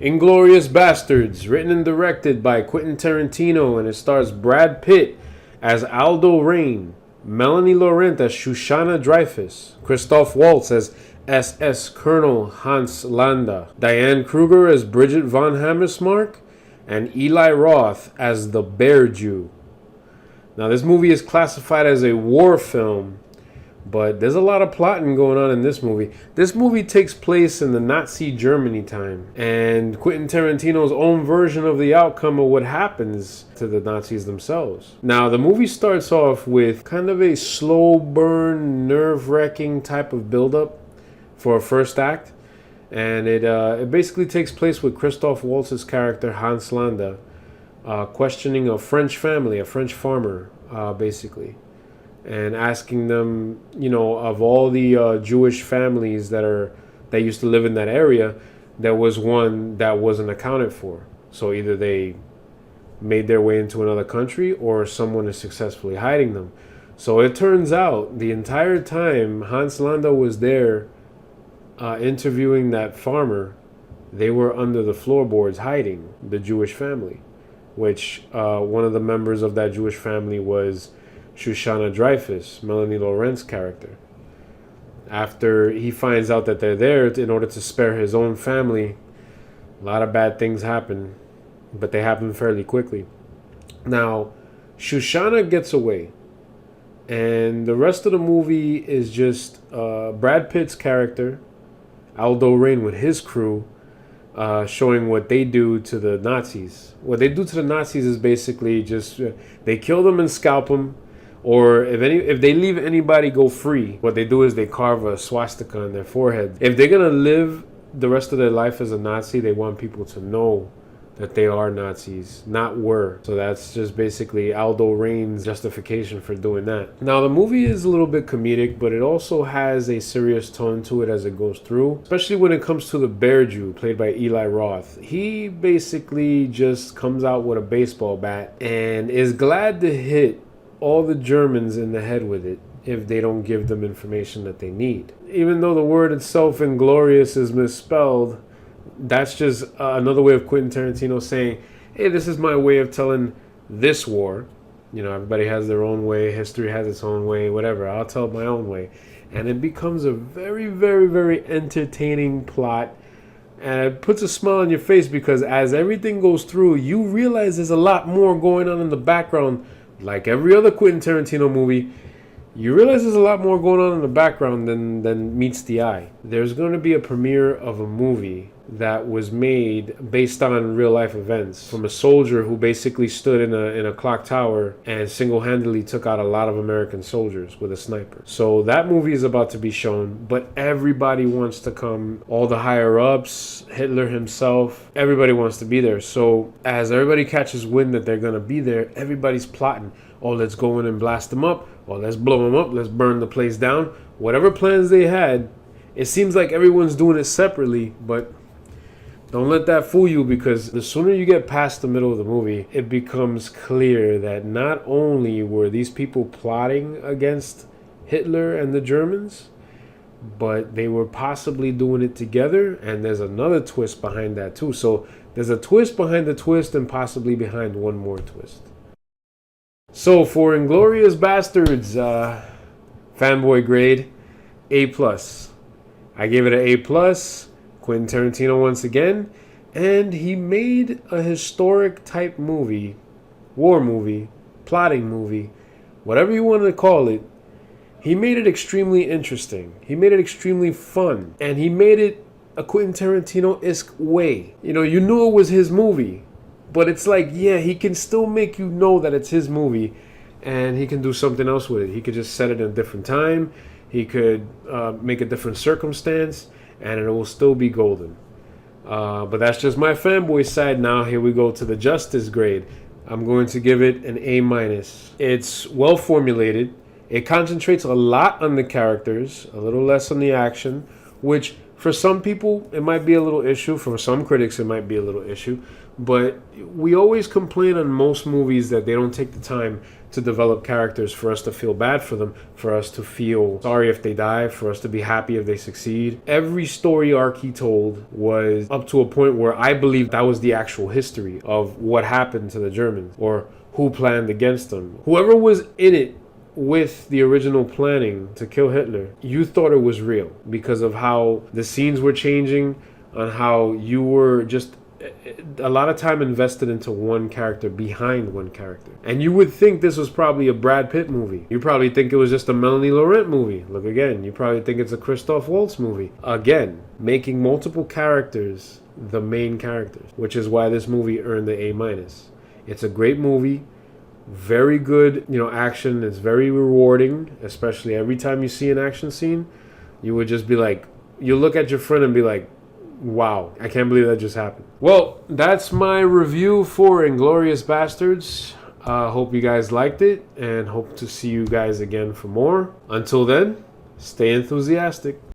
Inglourious Basterds, written and directed by Quentin Tarantino, and it stars Brad Pitt as Aldo Rain, Melanie Laurent as Shoshana Dreyfus, Christoph Waltz as SS Colonel Hans Landa, Diane Kruger as Bridget von Hammersmark, and Eli Roth as the Bear Jew. Now, this movie is classified as a war film, but there's a lot of plotting going on in this movie. This movie takes place in the Nazi Germany time, and Quentin Tarantino's own version of the outcome of what happens to the Nazis themselves. Now, the movie starts off with kind of a slow burn, nerve-wracking type of build-up for a first act, and it basically takes place with Christoph Waltz's character, Hans Landa, questioning a French family, a French farmer, basically, and asking them, of all the Jewish families that used to live in that area, there was one that wasn't accounted for. So either they made their way into another country or someone is successfully hiding them. So it turns out the entire time Hans Landa was there interviewing that farmer, they were under the floorboards hiding the Jewish family, which one of the members of that Jewish family was Shoshana Dreyfus, Melanie Laurent's character. After he finds out that they're there in order to spare his own family, a lot of bad things happen, but they happen fairly quickly. Now, Shoshana gets away, and the rest of the movie is just Brad Pitt's character, Aldo Rain, with his crew, showing what they do to the Nazis. What they do to the Nazis is basically just they kill them and scalp them, or if they leave anybody go free, what they do is they carve a swastika on their forehead. If they're gonna live the rest of their life as a Nazi, they want people to know that they are Nazis, not were. So that's just basically Aldo Rain's justification for doing that. Now, the movie is a little bit comedic, but it also has a serious tone to it as it goes through, especially when it comes to the Bear Jew, played by Eli Roth. He basically just comes out with a baseball bat and is glad to hit all the Germans in the head with it if they don't give them information that they need. Even though the word itself, Inglourious, is misspelled, that's just another way of Quentin Tarantino saying, hey, this is my way of telling this war. Everybody has their own way. History has its own way, whatever. I'll tell it my own way. And it becomes a very, very, very entertaining plot. And it puts a smile on your face because as everything goes through, you realize there's a lot more going on in the background. Like every other Quentin Tarantino movie, you realize there's a lot more going on in the background than meets the eye. There's going to be a premiere of a movie that was made based on real life events from a soldier who basically stood in a clock tower and single-handedly took out a lot of American soldiers with a sniper. So that movie is about to be shown, but everybody wants to come. All the higher ups, Hitler himself, everybody wants to be there. So as everybody catches wind that they're going to be there, everybody's plotting. Oh, let's go in and blast them up. Oh, let's blow them up. Let's burn the place down. Whatever plans they had, it seems like everyone's doing it separately, but don't let that fool you, because the sooner you get past the middle of the movie, it becomes clear that not only were these people plotting against Hitler and the Germans, but they were possibly doing it together, and there's another twist behind that too. So there's a twist behind the twist and possibly behind one more twist. So for Inglourious Basterds, fanboy grade, A+. I gave it an A+. Quentin Tarantino once again, and he made a historic type movie, war movie, plotting movie, whatever you want to call it. He made it extremely interesting. He made it extremely fun, and he made it a Quentin Tarantino-esque way. You knew it was his movie, but it's like, yeah, he can still make you know that it's his movie, and he can do something else with it. He could just set it in a different time. He could make a different circumstance, and it will still be golden. But that's just my fanboy side. Now here we go to the justice grade. I'm going to give it an A-. It's well formulated. It concentrates a lot on the characters, a little less on the action, which For some people, it might be a little issue. For some critics, it might be a little issue. But we always complain on most movies that they don't take the time to develop characters for us to feel bad for them, for us to feel sorry if they die, for us to be happy if they succeed. Every story arc he told was up to a point where I believe that was the actual history of what happened to the Germans or who planned against them. Whoever was in it with the original planning to kill Hitler, you thought it was real because of how the scenes were changing, on how you were just a lot of time invested into one character behind one character. And you would think this was probably a Brad Pitt movie. You probably think it was just a Melanie Laurent movie. Look again. You probably think it's a Christoph Waltz movie. Again, making multiple characters the main characters, which is why this movie earned the A-. It's a great movie. Very good, action. It's very rewarding, especially every time you see an action scene. You would just be like, you look at your friend and be like, wow, I can't believe that just happened. Well, that's my review for Inglourious Basterds. Hope you guys liked it and hope to see you guys again for more. Until then, stay enthusiastic.